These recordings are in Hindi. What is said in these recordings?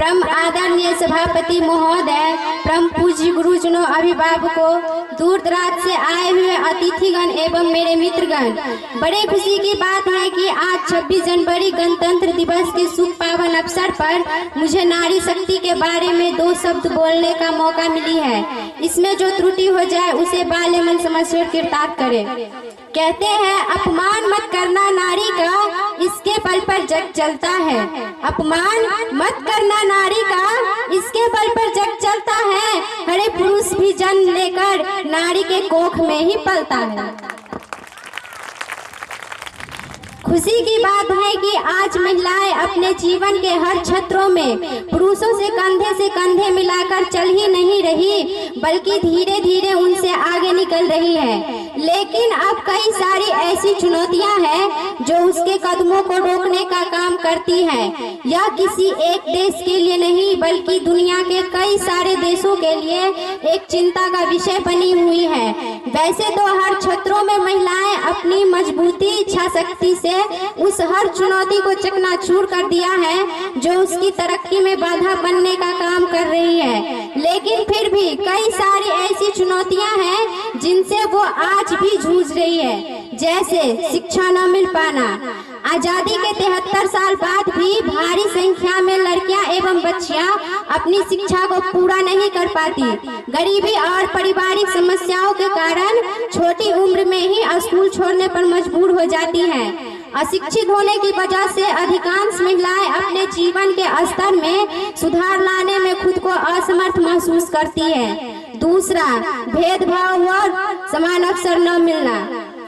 परम आदरणीय सभापति महोदय, परम पूज्य गुरुजनों, अभिभावकों, दूर दराज से आए हुए अतिथिगण एवं मेरे मित्रगण, बड़े खुशी की बात है कि आज 26 जनवरी गणतंत्र दिवस के शुभ पावन अवसर पर मुझे नारी शक्ति के बारे में 2 शब्द बोलने का मौका मिली है। इसमें जो त्रुटि हो जाए उसे बाल्य मन समझकर कृतार्थ करे। कहते हैं अपमान मत करना नारी का, इसके बल पर जग चलता है। अपमान मत करना नारी का, इसके बल पर जग चलता है। हरे पुरुष भी जन्म लेकर नारी के कोख में ही पलता है। खुशी की बात है कि आज महिलाएं अपने जीवन के हर क्षेत्रों में पुरुषों से कंधे मिलाकर चल ही नहीं रही, बल्कि धीरे धीरे उनसे आगे निकल रही है। लेकिन अब कई सारी ऐसी चुनौतियां हैं जो उसके कदमों को रोकने का काम करती हैं। यह किसी एक देश के लिए नहीं, बल्कि दुनिया के कई सारे देशों के लिए एक चिंता का विषय बनी हुई है। वैसे तो हर क्षेत्रों में महिलाएं अपनी मजबूती, इच्छा शक्ति से उस हर चुनौती को चकनाचूर कर दिया है जो उसकी तरक्की में बाधा बनने का काम कर रही है। लेकिन फिर भी कई सारी ऐसी चुनौतियां हैं जिनसे वो आज भी जूझ रही है, जैसे शिक्षा न मिल पाना। आजादी के 73 साल बाद भी भारी संख्या में लड़कियां एवं बच्चियां अपनी शिक्षा को पूरा नहीं कर पाती। गरीबी और पारिवारिक समस्याओं के कारण छोटी उम्र में ही स्कूल छोड़ने पर मजबूर हो जाती हैं। अशिक्षित होने की वजह से अधिकांश महिलाएं अपने जीवन के स्तर में सुधार लाने में खुद को असमर्थ महसूस करती है। दूसरा, भेदभाव और समान अवसर न मिलना।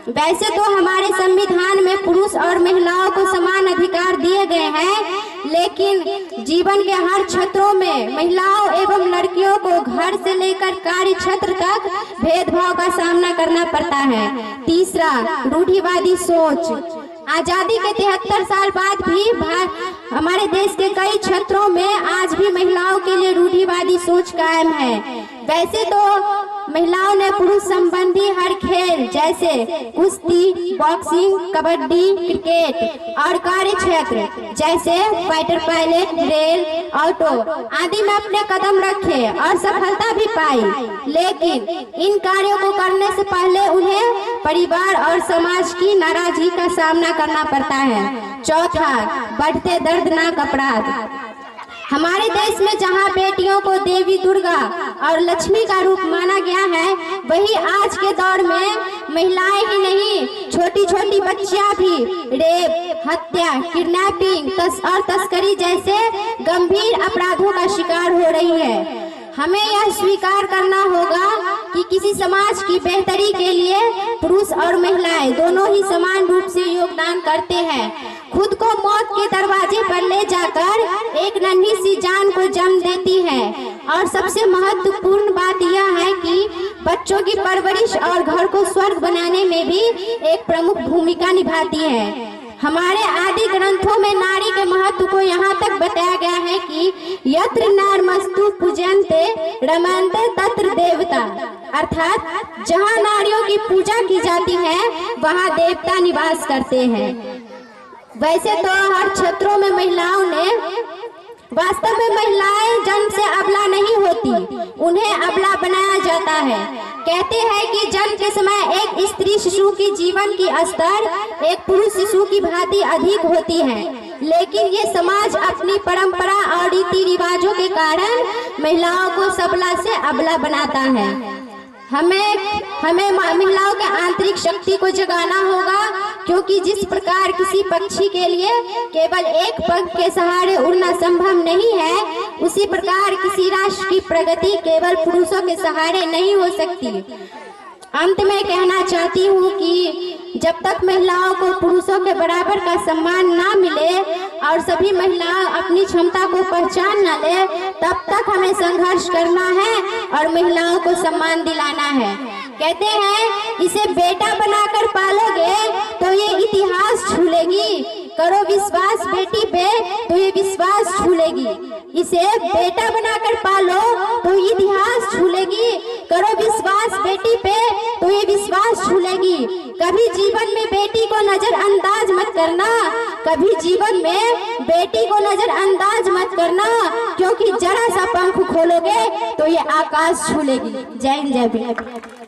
वैसे तो हमारे संविधान में पुरुष और महिलाओं को समान अधिकार दिए गए हैं, लेकिन जीवन के हर क्षेत्रों में महिलाओं एवं लड़कियों को घर से लेकर कार्य क्षेत्र तक भेदभाव का सामना करना पड़ता है। तीसरा, रूढ़िवादी सोच। आजादी के 73 साल बाद भी हमारे देश के कई क्षेत्रों में आज भी महिलाओं के लिए रूढ़िवादी सोच कायम है। वैसे तो महिलाओं ने पुरुष संबंधी हर खेल जैसे कुश्ती, बॉक्सिंग, कबड्डी, क्रिकेट और कार्य क्षेत्र जैसे फाइटर पायलट, रेल, ऑटो आदि में अपने कदम रखे और सफलता भी पाई। लेकिन इन कार्यों को करने से पहले उन्हें परिवार और समाज की नाराजगी का सामना करना पड़ता है। चौथा, बढ़ते दर्दनाक अपराध। हमारे देश में जहां बेटियों को देवी दुर्गा और लक्ष्मी का रूप माना गया है, वही आज के दौर में महिलाएं ही नहीं, छोटी छोटी बच्चियां भी रेप, हत्या, किडनैपिंग और तस्करी जैसे गंभीर अपराधों का शिकार हो रही है। हमें यह स्वीकार करना होगा कि किसी समाज की बेहतरी के लिए पुरुष और महिलाएं दोनों ही समान रूप से योगदान करते हैं। खुद को मौत के दरवाजे पर ले जाकर एक नन्ही सी जान को जन्म देती है। और सबसे महत्वपूर्ण बात यह है कि बच्चों की परवरिश और घर को स्वर्ग बनाने में भी एक प्रमुख भूमिका निभाती है। हमारे आदि ग्रंथों में नारी के महत्व को यहाँ तक बताया गया है कि यत्र नार्यस्तु पूजन्ते रमन्ते तत्र देवता, अर्थात जहाँ नारियों की पूजा की जाती है वहाँ देवता निवास करते हैं। वैसे तो हर क्षेत्रों में महिलाओं ने वास्तव में महिलाएं जन्म से अबला नहीं होती, उन्हें अबला बनाया जाता है। कहते हैं कि जन्म के समय एक स्त्री शिशु की जीवन की स्तर एक पुरुष शिशु की भांति अधिक होती है, लेकिन ये समाज अपनी परंपरा और रीति रिवाजों के कारण महिलाओं को सबला से अबला बनाता है। हमें महिलाओं के आंतरिक शक्ति को जगाना होगा, क्योंकि जिस प्रकार किसी पक्षी के लिए केवल एक पंख के सहारे उड़ना संभव नहीं है, उसी प्रकार किसी राष्ट्र की प्रगति केवल पुरुषों के सहारे नहीं हो सकती। अंत में कहना चाहती हूँ कि जब तक महिलाओं को पुरुषों के बराबर का सम्मान ना मिले और सभी महिलाएं अपनी क्षमता को पहचान न ले, तब तक हमें संघर्ष करना है और महिलाओं को सम्मान दिलाना है। कहते हैं इसे बेटा बनाकर पालोगे तो ये इतिहास छू लेगी, करो विश्वास बेटी पे तो ये विश्वास छू लेगी। इसे बेटा बनाकर पालो तो इतिहास छू लेगी, करो विश्वास बेटी पे तो ये विश्वास छू लेगी। कभी जीवन में बेटी को नजरअंदाज मत करना, कभी जीवन में बेटी को नजरअंदाज मत करना। क्योंकि जरा सा पंख खोलोगे तो ये आकाश छू लेगी। जय हिंद, जय भीम।